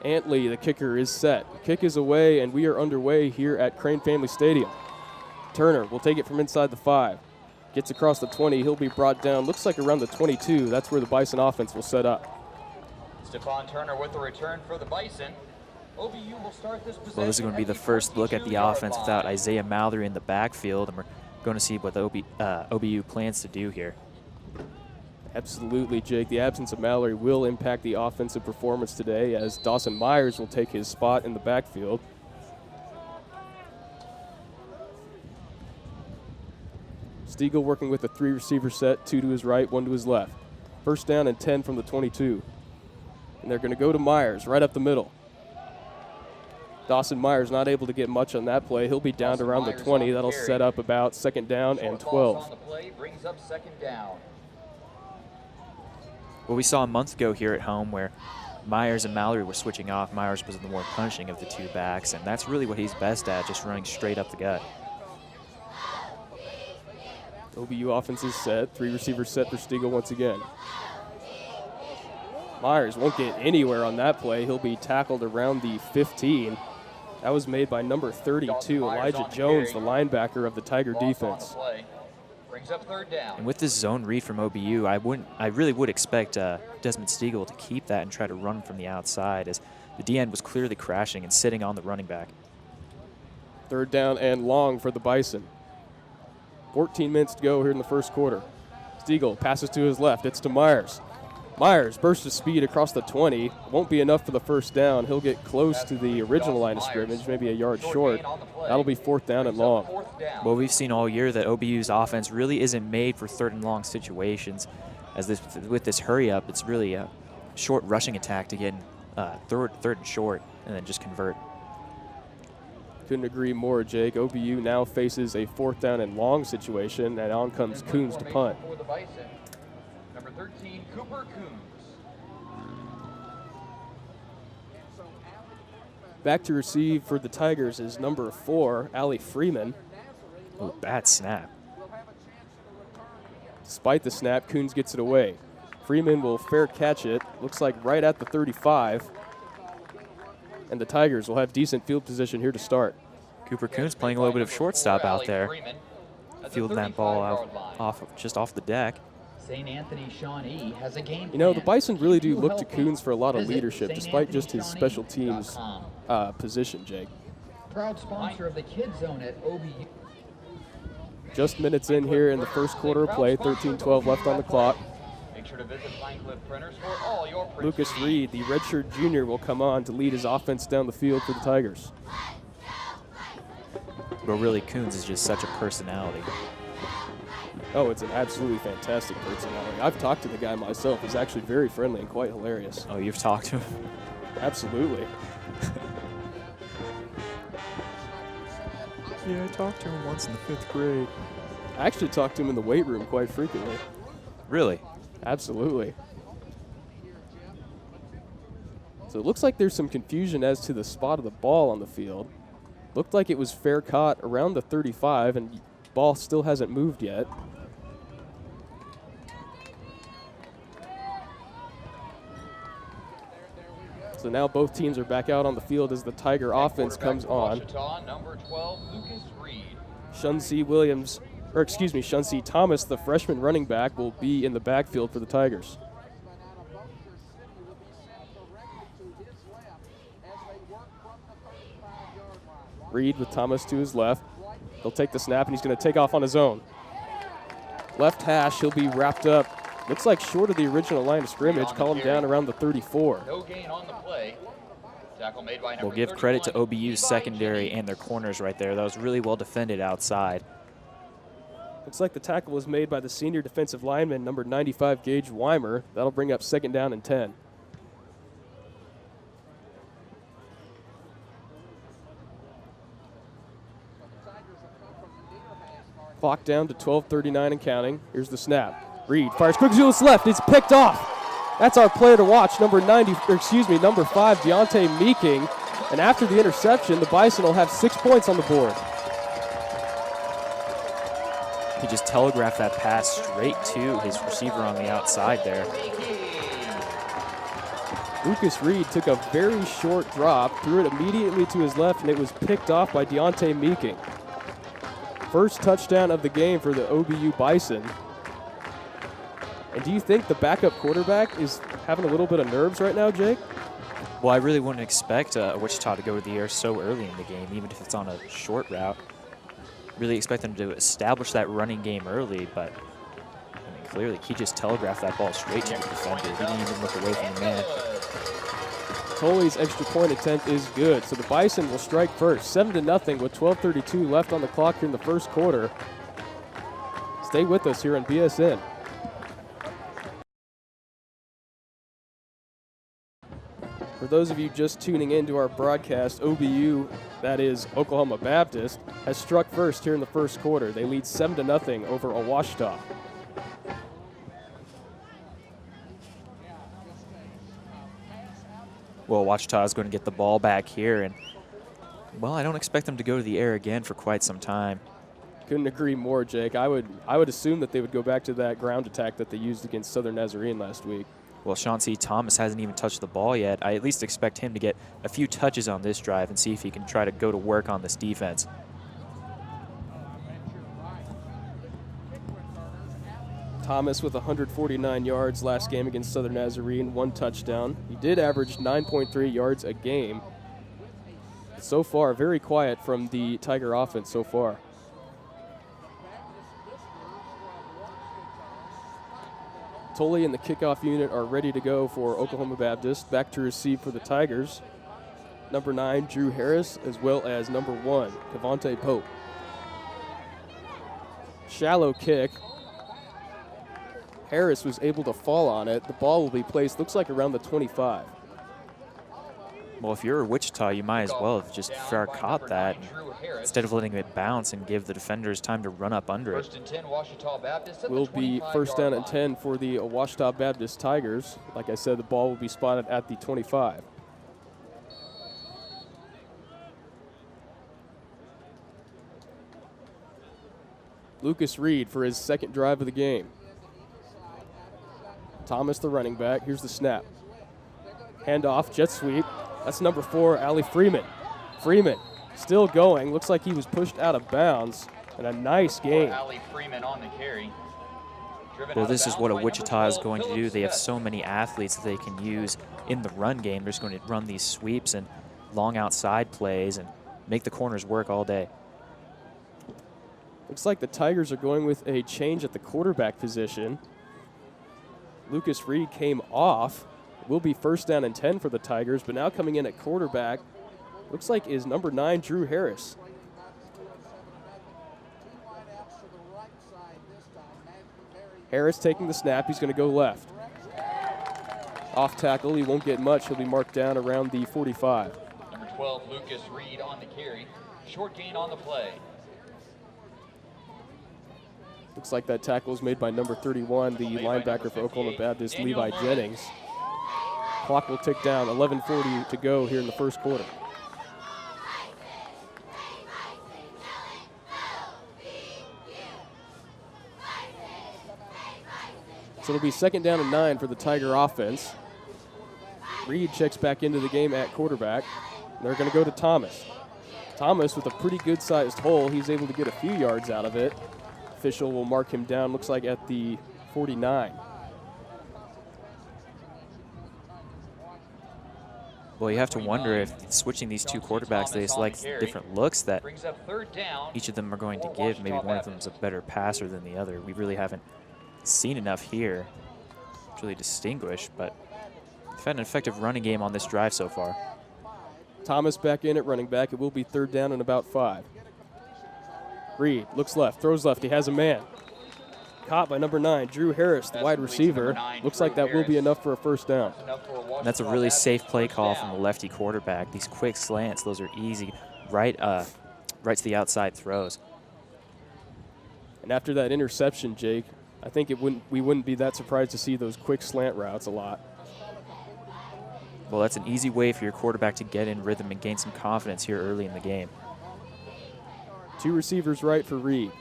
Antley, the kicker, is set. Kick is away, and we are underway here at Crane Family Stadium. Turner will take it from inside the 5. Gets across the 20. He'll be brought down, looks like around the 22. That's where the Bison offense will set up. Stephon Turner with the return for the Bison. OBU will start this possession. Well, this is going to be the first look at the offense without Isaiah Mallory in the backfield, and we're going to see what the OBU plans to do here. Absolutely, Jake. The absence of Mallory will impact the offensive performance today, as Dawson Myers will take his spot in the backfield. Stiegel working with a 3-receiver set, 2 to his right, 1 to his left. First down and 10 from the 22. And they're going to go to Myers right up the middle. Dawson Myers not able to get much on that play. He'll be down to around the 20. That'll set up about second down and 12. Brings up second down. Well, we saw a month ago here at home where Myers and Mallory were switching off. Myers was the more punishing of the two backs, and that's really what he's best at, just running straight up the gut. OBU offense is set. 3-receiver set for Stiegel once again. Myers won't get anywhere on that play. He'll be tackled around the 15. That was made by number 32, Elijah Jones, the linebacker of the Tiger defense. Brings up third down. And with this zone read from OBU, I really would expect Desmond Stiegel to keep that and try to run from the outside, as the D-end was clearly crashing and sitting on the running back. Third down and long for the Bison. 14 minutes to go here in the first quarter. Stiegel passes to his left. It's to Myers. Myers bursts of speed across the 20. Won't be enough for the first down. He'll get close to the original line of scrimmage, maybe a yard short. That'll be fourth down and long. Well, we've seen all year that OBU's offense really isn't made for third and long situations. As with this hurry up, it's really a short rushing attack to get third and short and then just convert. Couldn't agree more, Jake. OBU now faces a fourth down and long situation, and on comes Coons to punt. Number 13, Cooper Coons. Back to receive for the Tigers is number 4, Allie Freeman. Oh, bad snap. Despite the snap, Coons gets it away. Freeman will fair catch it. Looks like right at the 35. And the Tigers will have decent field position here to start. Cooper Coons playing a little bit of shortstop out there. Fielding that ball just off the deck. St. Anthony Shawnee has a game. You know, the Bison really do look to Coons for a lot of leadership, despite just his special teams position, Jake. Proud sponsor of the Kids Zone at OBU. Just minutes in here in the first quarter of play, 13-12 left on the clock. Make sure to visit Pinecliff Printers for all your print Lucas Reed, the redshirt junior, will come on to lead his offense down the field for the Tigers. But really, Coons is just such a personality. Oh, it's an absolutely fantastic personality. I've talked to the guy myself. He's actually very friendly and quite hilarious. Oh, you've talked to him? Absolutely. Yeah, I talked to him once in the 5th grade. I actually talked to him in the weight room quite frequently. Really? Absolutely. So it looks like there's some confusion as to the spot of the ball on the field. Looked like it was fair caught around the 35, and ball still hasn't moved yet. So now both teams are back out on the field as the Tiger offense comes on. Number 12, Lucas Reed. Shunsey Thomas, the freshman running back, will be in the backfield for the Tigers. Reed with Thomas to his left. He'll take the snap, and he's going to take off on his own. Left hash, he'll be wrapped up. Looks like short of the original line of scrimmage. Call him down around the 34. No gain on the play. Tackle made by number We'll give credit to OBU's secondary and their corners right there. That was really well defended outside. Looks like the tackle was made by the senior defensive lineman, number 95, Gage Weimer. That'll bring up second down and 10. Clock down to 12:39 and counting. Here's the snap. Reed fires quick to his left. It's picked off. That's our player to watch, number 5, Deontay Meeking. And after the interception, the Bison will have 6 points on the board. He just telegraphed that pass straight to his receiver on the outside there. Lucas Reed took a very short drop, threw it immediately to his left, and it was picked off by Deontay Meeking. First touchdown of the game for the OBU Bison. And do you think the backup quarterback is having a little bit of nerves right now, Jake? Well, I really wouldn't expect Ouachita to go to the air so early in the game, even if it's on a short route. Really expect them to establish that running game early, but I mean, clearly he just telegraphed that ball straight to the defender. He didn't even look away from the man. Tully's extra point attempt is good, so the Bison will strike first, 7-0 with 12:32 left on the clock here in the first quarter. Stay with us here on BSN. For those of you just tuning into our broadcast, OBU, that is Oklahoma Baptist, has struck first here in the first quarter. They lead 7-0 over Ouachita. Well, Ouachita is going to get the ball back here, and, well, I don't expect them to go to the air again for quite some time. Couldn't agree more, Jake. I would assume that they would go back to that ground attack that they used against Southern Nazarene last week. Well, Chauncey Thomas hasn't even touched the ball yet. I at least expect him to get a few touches on this drive and see if he can try to go to work on this defense. Thomas with 149 yards last game against Southern Nazarene, 1 touchdown. He did average 9.3 yards a game. So far, very quiet from the Tiger offense so far. Tully and the kickoff unit are ready to go for Oklahoma Baptist. Back to receive for the Tigers. Number 9, Drew Harris, as well as number 1, Devontae Pope. Shallow kick. Harris was able to fall on it. The ball will be placed, looks like around the 25. Well, if you're Wichita, you might as well have just fair caught that instead of letting it bounce and give the defenders time to run up under it. First and 10, Ouachita Baptist at Will the be 25-yard first down and line. 10 for the Ouachita Baptist Tigers. Like I said, the ball will be spotted at the 25. Lucas Reed for his second drive of the game. Thomas, the running back. Here's the snap. Handoff, jet sweep. That's number 4, Allie Freeman. Freeman still going. Looks like he was pushed out of bounds. And a nice gain. Allie Freeman on the carry. Well, this is what a Wichita is going to do. They have so many athletes that they can use in the run game. They're just going to run these sweeps and long outside plays and make the corners work all day. Looks like the Tigers are going with a change at the quarterback position. Lucas Reed came off. Will be first down and 10 for the Tigers, but now coming in at quarterback, looks like is number 9, Drew Harris. Harris taking the snap. He's going to go left. Off tackle. He won't get much. He'll be marked down around the 45. Number 12, Lucas Reed on the carry. Short gain on the play. Looks like that tackle is made by number 31, the linebacker for Oklahoma Baptist, Levi Jennings. Clock will tick down, 11:40 to go here in the first quarter. So it'll be second down and 9 for the Tiger offense. Reed checks back into the game at quarterback. They're going to go to Thomas. Thomas with a pretty good-sized hole. He's able to get a few yards out of it. Official will mark him down, looks like at the 49. Well, you have to wonder if switching these two quarterbacks, they select different looks that each of them are going to give. Maybe one of them is a better passer than the other. We really haven't seen enough here to really distinguish, but they've had an effective running game on this drive so far. Thomas back in at running back. It will be third down and about 5. Reed looks left, throws left. He has a man. Caught by number 9, Drew Harris, the wide receiver. Looks like that will be enough for a first down. And that's a really safe play call from the lefty quarterback. These quick slants, those are easy, right to the outside throws. And after that interception, Jake, I think we wouldn't be that surprised to see those quick slant routes a lot. Well, that's an easy way for your quarterback to get in rhythm and gain some confidence here early in the game. 2 receivers right for Reed.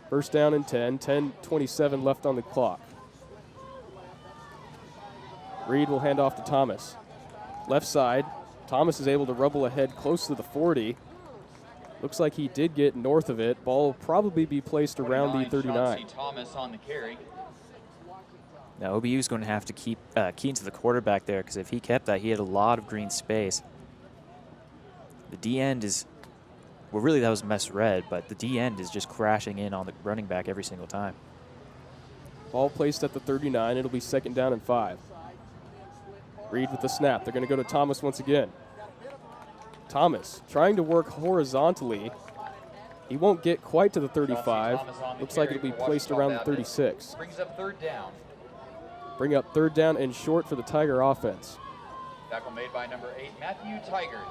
First down and 10, 10:27 left on the clock. Reed will hand off to Thomas. left side. Thomas is able to rubble ahead close to the 40. Looks like he did get north of it. Ball will probably be placed around the 39. Thomas on the carry. Now OBU is going to have to keep keen to the quarterback there, because if he kept that, he had a lot of green space. The D end is, well, really that was misread, but the D end is just crashing in on the running back every single time. Ball placed at the 39. It'll be 2nd down and 5. Reed with the snap. They're going to go to Thomas once again. Thomas trying to work horizontally. He won't get quite to the 35. Looks like it'll be placed around the 36. Brings up 3rd down. Bring up 3rd down and short for the Tiger offense. Tackle made by number 8, Matthew Tigert.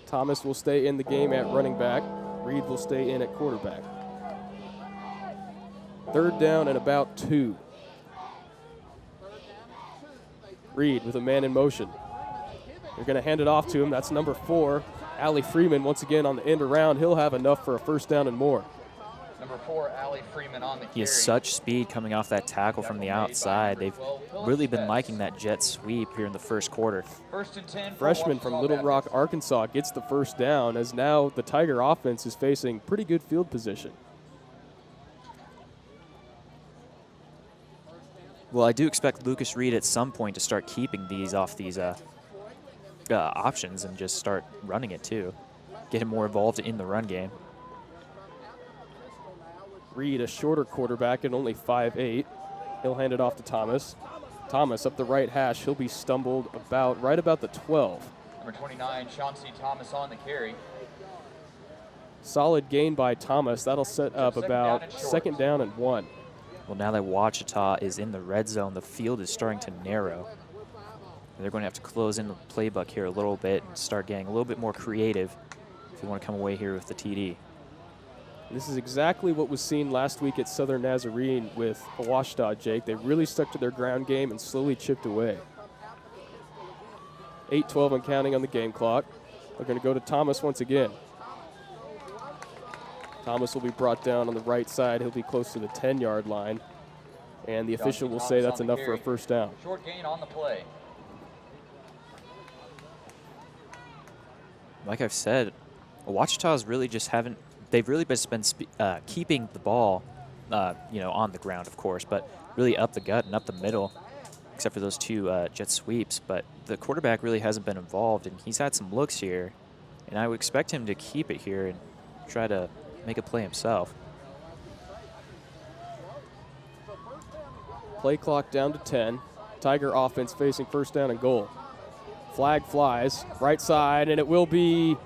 Thomas will stay in the game at running back. Reed will stay in at quarterback. 3rd down and about 2. Reed with a man in motion. They're going to hand it off to him. That's number 4, Allie Freeman, once again on the end around. He'll have enough for a 1st down and more. Number 4, Allie Freeman on the carry. He has such speed coming off that tackle from the outside. They've really been liking that jet sweep here in the 1st quarter. 1st and 10. Freshman from Little Rock, Arkansas gets the 1st down, as now the Tiger offense is facing pretty good field position. Well, I do expect Lucas Reed at some point to start keeping these off these options and just start running it too. Get him more involved in the run game. Reed, a shorter quarterback at only 5'8". He'll hand it off to Thomas. Thomas up the right hash. He'll be stumbled right about the 12. Number 29, Chauncey Thomas on the carry. Solid gain by Thomas. That'll set up about 2nd down and 1. Well, now that Ouachita is in the red zone, the field is starting to narrow. They're going to have to close in the playbook here a little bit and start getting a little bit more creative if you want to come away here with the TD. This is exactly what was seen last week at Southern Nazarene with Ouachita, Jake. They really stuck to their ground game and slowly chipped away. 8:12 and counting on the game clock. They're going to go to Thomas once again. Thomas will be brought down on the right side. He'll be close to the 10-yard line. And the official will say that's enough for a 1st down. Short gain on the play. Like I've said, Ouachita's really just haven't, they've really just been keeping the ball, on the ground, of course, but really up the gut and up the middle, except for those 2 jet sweeps. But the quarterback really hasn't been involved, and he's had some looks here, and I would expect him to keep it here and try to make a play himself. Play clock down to 10. Tiger offense facing 1st down and goal. Flag flies, right side, and it will be,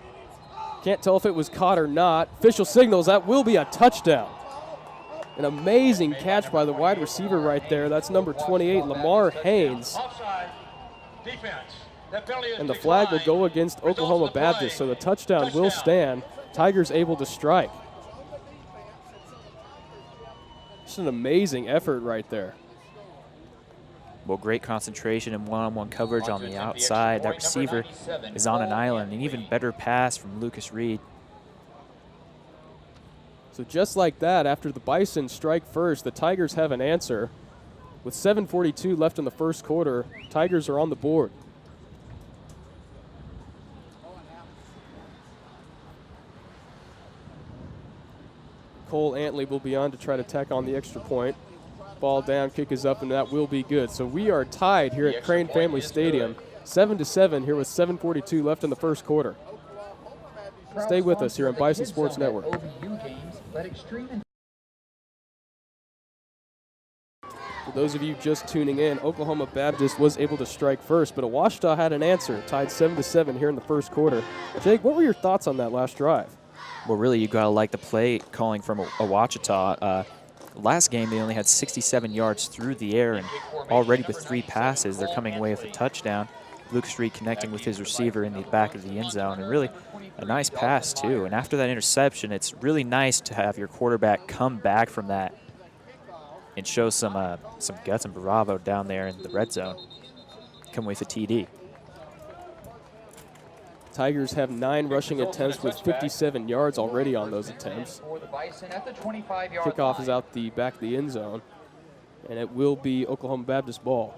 can't tell if it was caught or not. Official signals, that will be a touchdown. An amazing catch by the wide receiver right there. That's number 28, Lamar Haynes. And the flag will go against Oklahoma Baptist, so the touchdown will stand. Tigers able to strike. Just an amazing effort right there. Well, great concentration and one-on-one coverage on the outside. That receiver is on an island. An even better pass from Lucas Reed. So just like that, after the Bison strike first, the Tigers have an answer. With 7:42 left in the 1st quarter, Tigers are on the board. Cole Antley will be on to try to tack on the extra point. Ball down, kick is up, and that will be good. So we are tied here at Crane Family Stadium, 7-7 here with 7:42 left in the 1st quarter. Stay with us here on Bison Sports Network. For those of you just tuning in, Oklahoma Baptist was able to strike first, but Ouachita had an answer, tied 7-7 here in the 1st quarter. Jake, what were your thoughts on that last drive? Well, really, you got to like the play calling from Ouachita. Last game, they only had 67 yards through the air, and already with 3 passes, they're coming away with a touchdown. Lucas Reed connecting with his receiver in the back of the end zone, and really a nice pass, too. And after that interception, it's really nice to have your quarterback come back from that and show some guts and bravado down there in the red zone. Come away with a TD. Tigers have 9 rushing attempts with 57 yards already on those attempts. Kickoff is out the back of the end zone. And it will be Oklahoma Baptist ball.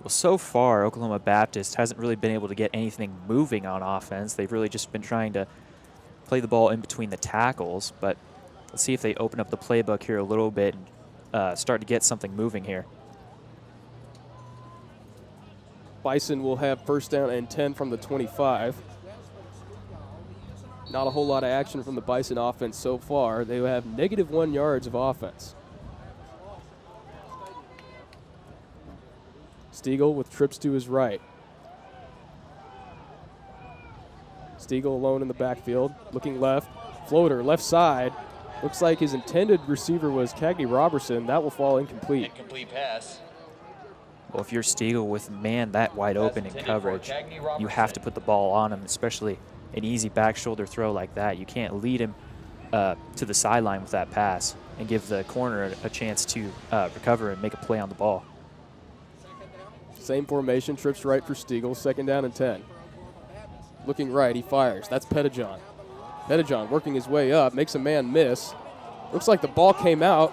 Well, so far, Oklahoma Baptist hasn't really been able to get anything moving on offense. They've really just been trying to play the ball in between the tackles, but let's see if they open up the playbook here a little bit and start to get something moving here. Bison will have first down and 10 from the 25. Not a whole lot of action from the Bison offense so far. They have -1 yards of offense. Stiegel with trips to his right. Stiegel alone in the backfield, looking left. Floater, left side. Looks like his intended receiver was Cagney Robertson. That will fall incomplete. Incomplete pass. Well, if you're Stiegel with man that wide open in coverage, you have to put the ball on him, especially an easy back shoulder throw like that. You can't lead him to the sideline with that pass and give the corner a chance to recover and make a play on the ball. Same formation, trips right for Stiegel, second down and 10. Looking right, he fires. That's Pettijohn. Pettijohn working his way up, makes a man miss. Looks like the ball came out,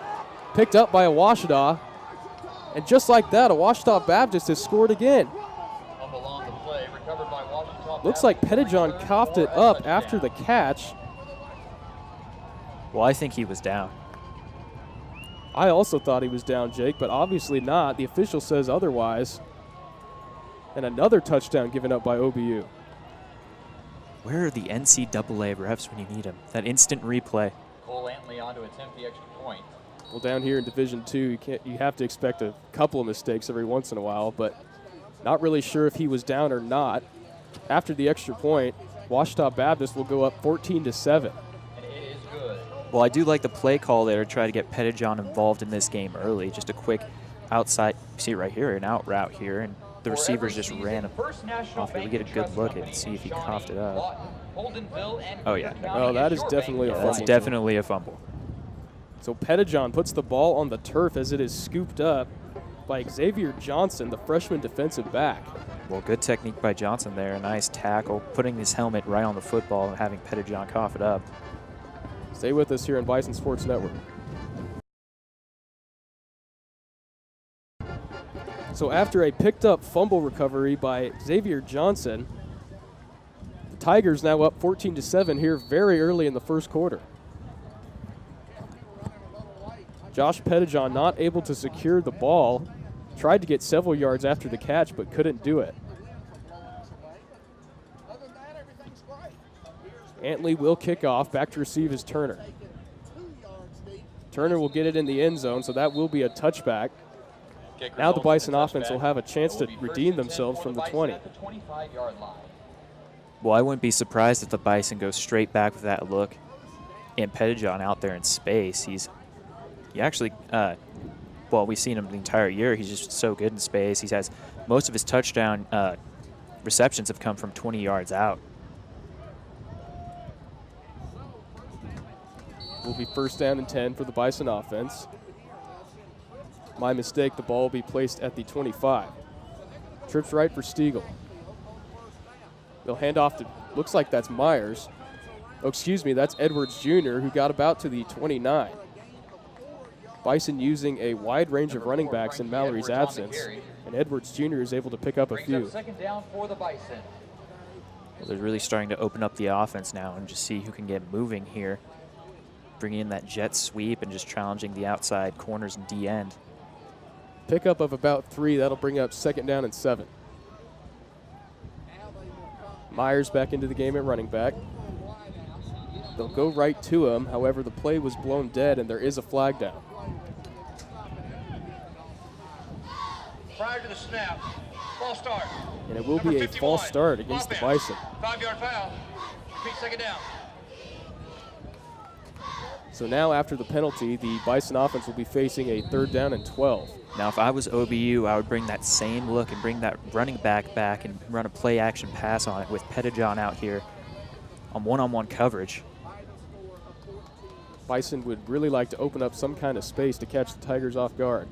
picked up by Ouachita. And just like that, Ouachita Baptist has scored again. On the play, recovered by Ouachita Looks like Pettijohn coughed it up after the catch. Well, I think he was down. I also thought he was down, Jake, but obviously not. The official says otherwise. And another touchdown given up by OBU. Where are the NCAA refs when you need them? That instant replay. Cole Antley on to attempt the extra point. Well, down here in Division II, you have to expect a couple of mistakes every once in a while, but not really sure if he was down or not. After the extra point, Ouachita Baptist will go up 14-7. And it is good. Well, I do like the play call there to try to get Pettijohn involved in this game early. Just a quick outside, you see right here, an out route here, and the receivers just ran him off it. We get a good look and see if he coughed it up. Oh, yeah. Oh, that is definitely a fumble. That's definitely a fumble. So Pettijohn puts the ball on the turf as it is scooped up by Xavier Johnson, the freshman defensive back. Well, good technique by Johnson there. A nice tackle, putting his helmet right on the football and having Pettijohn cough it up. Stay with us here on Bison Sports Network. So after a picked up fumble recovery by Xavier Johnson, the Tigers now up 14-7 here very early in the first quarter. Josh Pettijohn not able to secure the ball. Tried to get several yards after the catch, but couldn't do it. Antley will kick off. Back to receive is Turner. Turner will get it in the end zone, so that will be a touchback. Now the Bison offense will have a chance to redeem themselves from the 20. Well, I wouldn't be surprised if the Bison go straight back with that look and Pettijohn out there in space. He actually, well, we've seen him the entire year. He's just so good in space. He has most of his touchdown receptions have come from 20 yards out. Will be first down and 10 for the Bison offense. My mistake, the ball will be placed at the 25. Trips right for Stiegel. They'll hand off to, looks like that's Myers. Oh, excuse me, that's Edwards Jr., who got about to the 29. Bison using a wide range of running backs in Mallory's absence, and Edwards Jr. is able to pick up a few. Second down for the Bison. Well, they're really starting to open up the offense now and just see who can get moving here. Bringing in that jet sweep and just challenging the outside corners and D end. Pickup of about 3. That'll bring up second down and 7. Myers back into the game at running back. They'll go right to him. However, the play was blown dead, and there is a flag down. Prior to the snap, false start. And it will be a false start against the Bison. 5-yard foul. Repeat second down. So now after the penalty, the Bison offense will be facing a third down and 12. Now, if I was OBU, I would bring that same look and bring that running back back and run a play-action pass on it with Pettijohn out here on one-on-one coverage. Bison would really like to open up some kind of space to catch the Tigers off guard.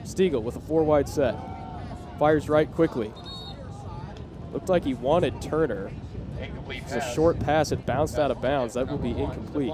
Stiegel with a 4-wide set. Fires right quickly. Looked like he wanted Turner. It's a short pass. It bounced out of bounds. That will be incomplete.